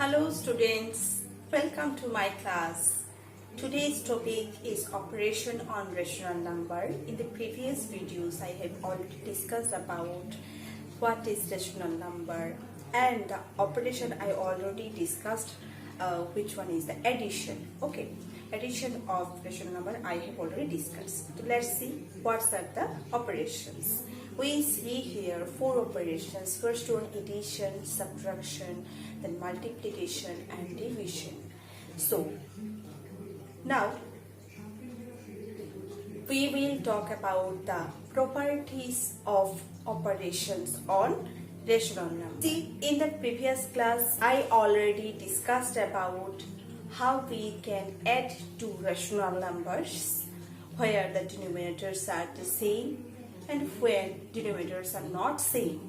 Hello students, welcome to my class. Today's topic is operation on rational number. In the previous videos I have already discussed about what is rational number, and the operation I already discussed which one is the addition. Okay, addition of rational number I have already discussed. So let's see what are the operations. We see here four operations. First one, addition, subtraction, then multiplication and division. So now we will talk about the properties of operations on rational numbers. See, in the previous class I already discussed about how we can add two rational numbers where the denominators are the same and when denominators are not same,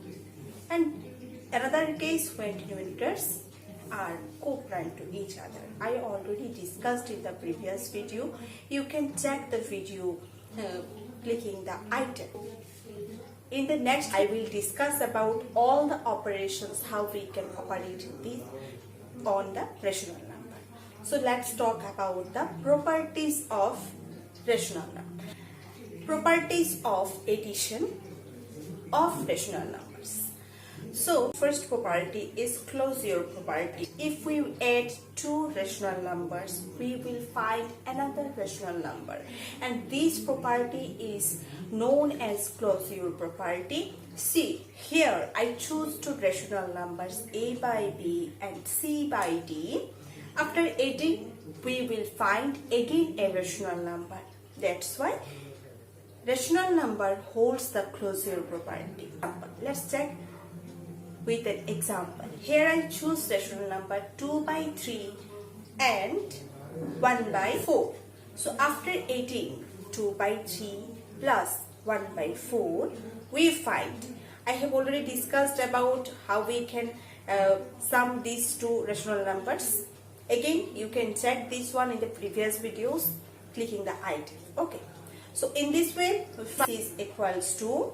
and another case when denominators are co-prime to each other. I already discussed in the previous video. You can check the video clicking the item. In the next I will discuss about all the operations, how we can operate this on the rational number. So let's talk about the properties of rational number. Properties of addition of rational numbers. So first property is closure property. If we add two rational numbers, we will find another rational number, and this property is known as closure property. See, here I choose two rational numbers a by b and c by d. After adding, we will find again a rational number. That's why rational number holds the closure property. Let's check with an example. Here I choose rational number 2 by 3 and 1 by 4. So after adding 2 by 3 plus 1 by 4, we find, I have already discussed about how we can sum these two rational numbers. Again, you can check this one in the previous videos clicking the item. Okay. So in this way, this is equals to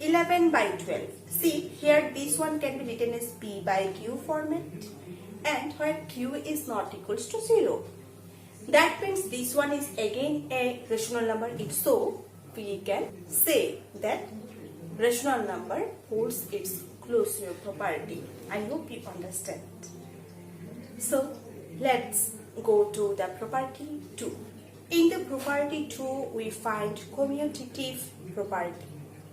11 by 12. See, here this one can be written as P by Q format, and where Q is not equals to 0. That means this one is again a rational number. If so, we can say that rational number holds its closure property. I hope you understand. So let's go to the property 2. In the property 2, we find commutative property.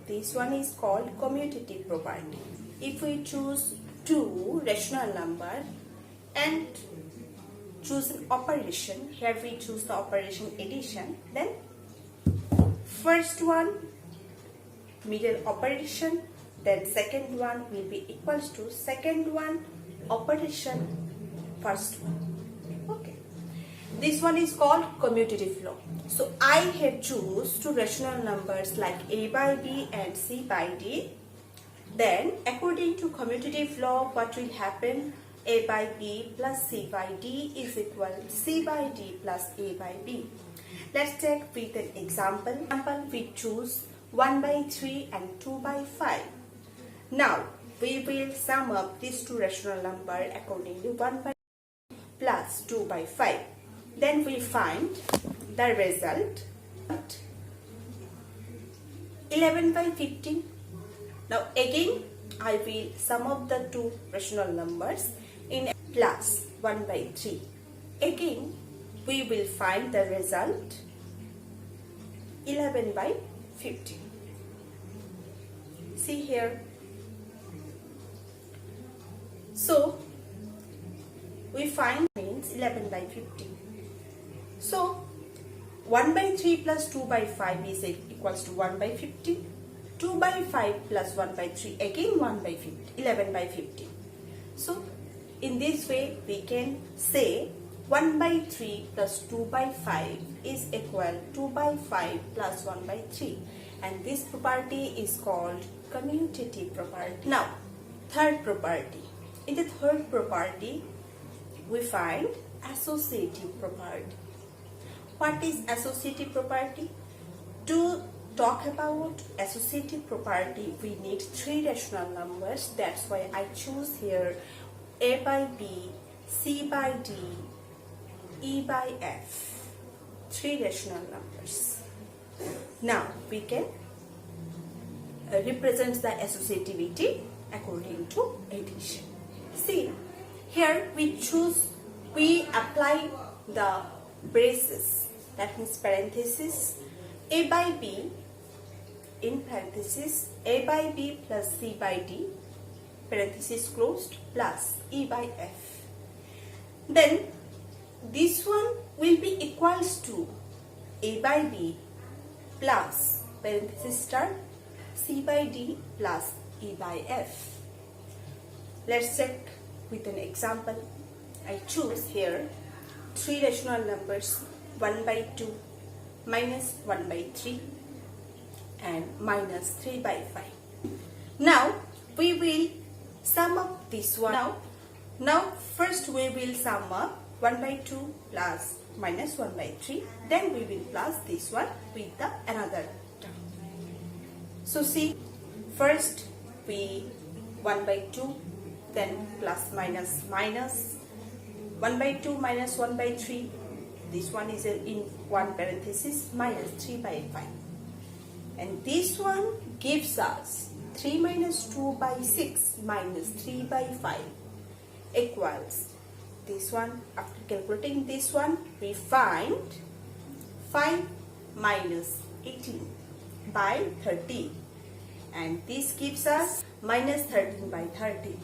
This one is called commutative property. If we choose two rational number and choose an operation, here we choose the operation addition, then first one middle operation, then second one will be equals to second one operation first one. Okay. This one is called commutative law. So I have choose two rational numbers like a by b and c by d. Then according to commutative law, what will happen? A by b plus c by d is equal c by d plus a by b. Let's take with an example. We choose 1 by 3 and 2 by 5. Now we will sum up these two rational numbers accordingly. 1 by plus 2 by 5. Then we find the result 11 by 15. Now again I will sum up the two rational numbers in plus 1 by 3. Again we will find the result 11 by 15. See here. So we find means 11 by 15. So 1 by 3 plus 2 by 5 is equals to 1 by 15. 2 by 5 plus 1 by 3 again 1 by 15, 11 by 15. So in this way we can say 1 by 3 plus 2 by 5 is equal 2 by 5 plus 1 by 3, and this property is called commutative property. Now third property. In the third property we find associative property. What is associative property? To talk about associative property, we need three rational numbers. That's why I choose here a by b C by D, E by F, 3 rational numbers. Now we can represent the associativity according to addition. See, here we apply the braces, that means parenthesis, A by B in parenthesis A by B plus C by D, parenthesis closed, plus E by F. Then this one will be equals to A by B plus parenthesis start C by D plus E by F. Let's check with an example. I choose here 3 rational numbers, 1 by 2, minus 1 by 3 and minus 3 by 5. Now we will sum up this one. Now first we will sum up 1 by 2 plus minus 1 by 3. Then we will plus this one with the another term. So see, first we 1 by 2, then plus minus minus 1 by 2 minus 1 by 3. This one is in one parenthesis, minus 3 by 5. And this one gives us 3 minus 2 by 6 minus 3 by 5 equals this one. After calculating this one, we find 5 minus 18 by 30. And this gives us minus 13 by 30.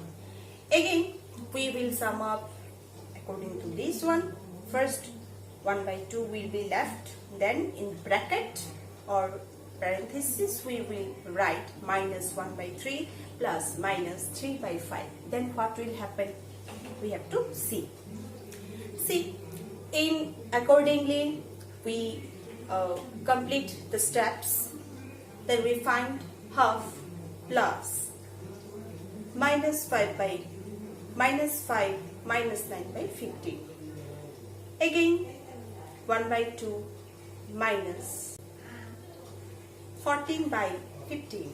Again, we will sum up according to this one. First 1 by 2 will be left, then in bracket or parenthesis we will write minus 1 by 3 plus minus 3 by 5. Then what will happen? We have to see. In accordingly we complete the steps. Then we find half plus minus 5 by minus 5 minus 9 by 15. Again 1 by 2 minus 14 by 15.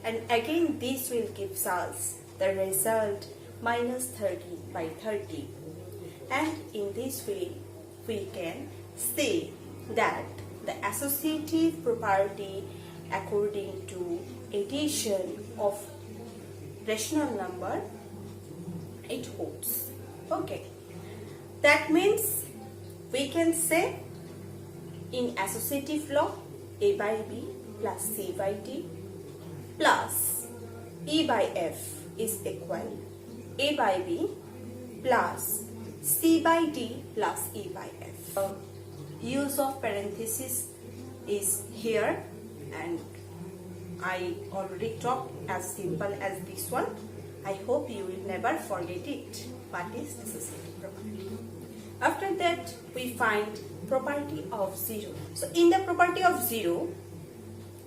And again this will give us the result minus 30 by 30. And in this way we can say that the associative property according to addition of rational number, it holds. Okay, that means we can say in associative law A by B plus C by D plus E by F is equal A by B plus C by D plus E by F. Use of parenthesis is here, and I already talked as simple as this one. I hope you will never forget it. What is associative property? After that we find property of 0. So in the property of 0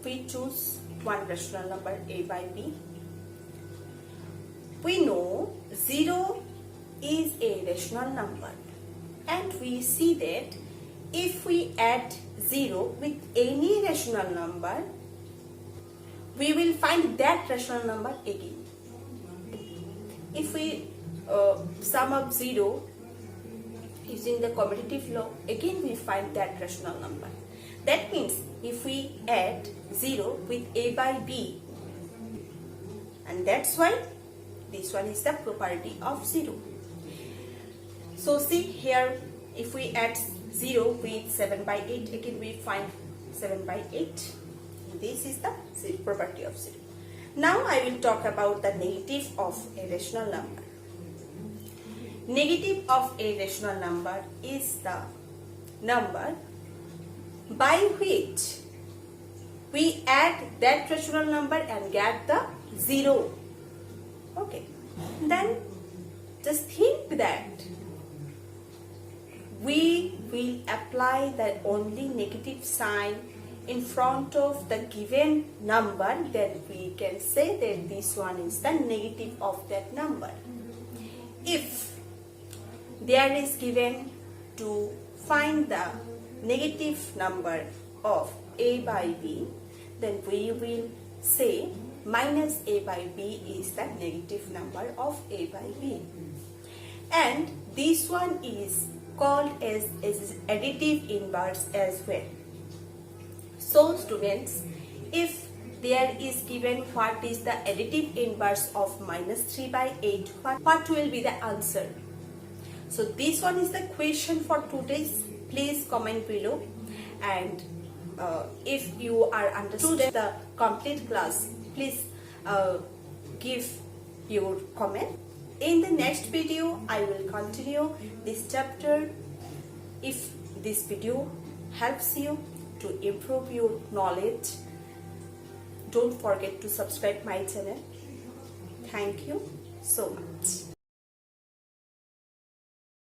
we choose one rational number A by B. We know 0 is a rational number, and we see that if we add 0 with any rational number, we will find that rational number again. If we sum up 0 using the commutative law, again we find that rational number. That means if we add 0 with A by B, and that's why this one is the property of 0. So see here, if we add 0 with 7 by 8, again we find 7 by 8. This is the property of 0. Now I will talk about the negative of a rational number. Negative of a rational number is the number by which we add that rational number and get the 0. Okay, then just think that we will apply the only negative sign in front of the given number, then we can say that this one is the negative of that number. If there is given to find the negative number of A by B, then we will say minus A by B is the negative number of A by B. And This one is called as additive inverse as well. So students, if there is given what is the additive inverse of minus 3 by 8, what will be the answer? So this one is the question for today's. Please comment below, and if you are understood the complete class, please give your comment. In the next video, I will continue this chapter. If this video helps you to improve your knowledge, don't forget to subscribe my channel. Thank you so much.